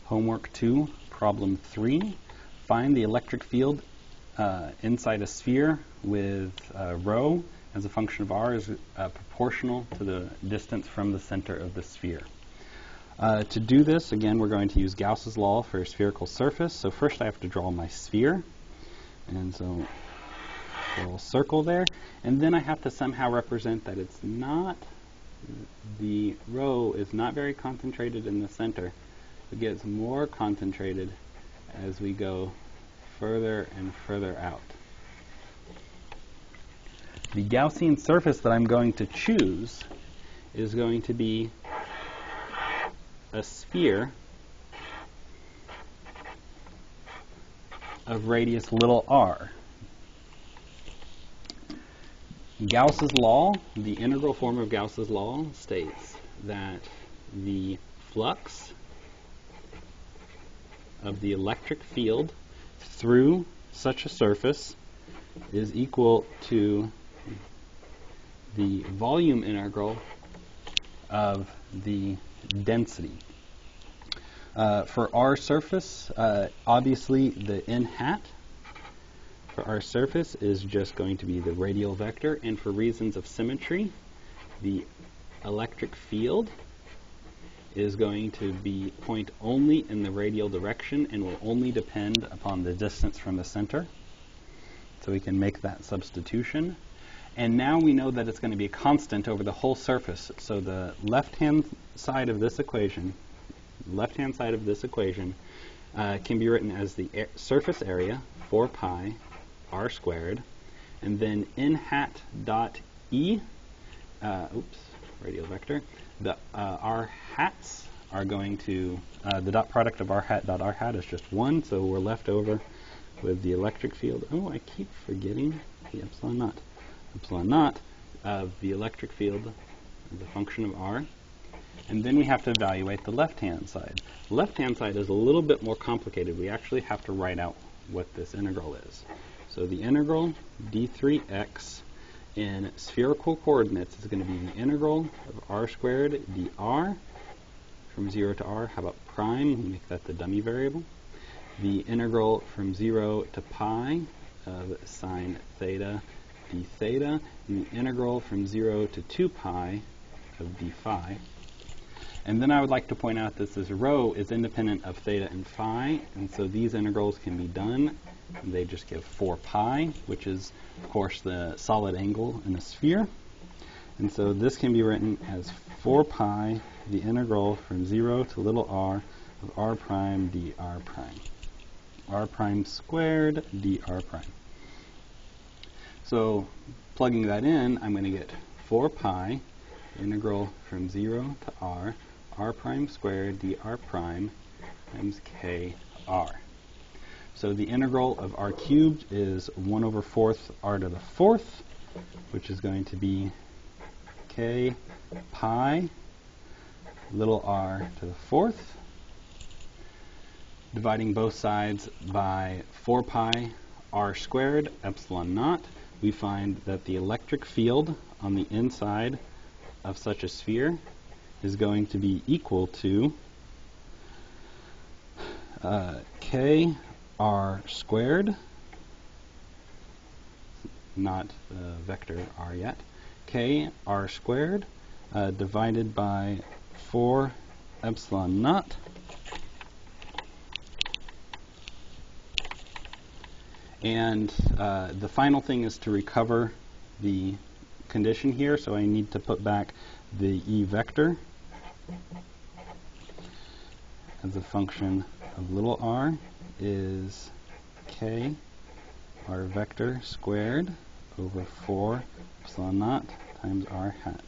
Homework 2, problem 3. Find the electric field inside a sphere with rho as a function of r is proportional to the distance from the center of the sphere. To do this, again, we're going to use Gauss's law for a spherical surface. So first I have to draw my sphere. And so a little circle there. And then I have to somehow represent that it's not, the rho is not very concentrated in the center. It gets more concentrated as we go further and further out. The Gaussian surface that I'm going to choose is going to be a sphere of radius little r. Gauss's law, the integral form of Gauss's law, states that the flux of the electric field through such a surface is equal to the volume integral of the density. For our surface, obviously the n hat for our surface is just going to be the radial vector, and for reasons of symmetry, the electric field is going to be point only in the radial direction and will only depend upon the distance from the center. So we can make that substitution. And now we know that it's going to be a constant over the whole surface. So the left-hand side of this equation, can be written as the surface area, 4 pi r squared, and then n hat dot e, radial vector, the r hats are going to, the dot product of r hat dot r hat is just 1, so we're left over with the electric field. Oh, I keep forgetting the epsilon naught. Epsilon naught of the electric field as a function of r. And then we have to evaluate the left-hand side. The left-hand side is a little bit more complicated. We actually have to write out what this integral is. So the integral d3x in spherical coordinates is going to be the integral of r squared dr from 0 to r. How about prime? We'll make that the dummy variable. The integral from 0 to pi of sine theta d theta, and the integral from 0 to 2 pi of d phi. And then I would like to point out that this rho is independent of theta and phi, and so these integrals can be done. And they just give 4 pi, which is, of course, the solid angle in a sphere. And so this can be written as 4 pi, the integral from 0 to little r of r prime dr prime. R prime squared dr prime. So plugging that in, I'm going to get 4 pi, integral from 0 to r, r prime squared dr prime times kr. So the integral of r cubed is 1 over 4th r to the 4th, which is going to be k pi little r to the 4th. Dividing both sides by 4 pi r squared epsilon naught, we find that the electric field on the inside of such a sphere is going to be equal to k r squared, not vector r yet, k r squared divided by 4 epsilon naught and the final thing is to recover the condition here, so I need to put back the e vector as a function of little r is k r vector squared over 4 epsilon naught times r hat.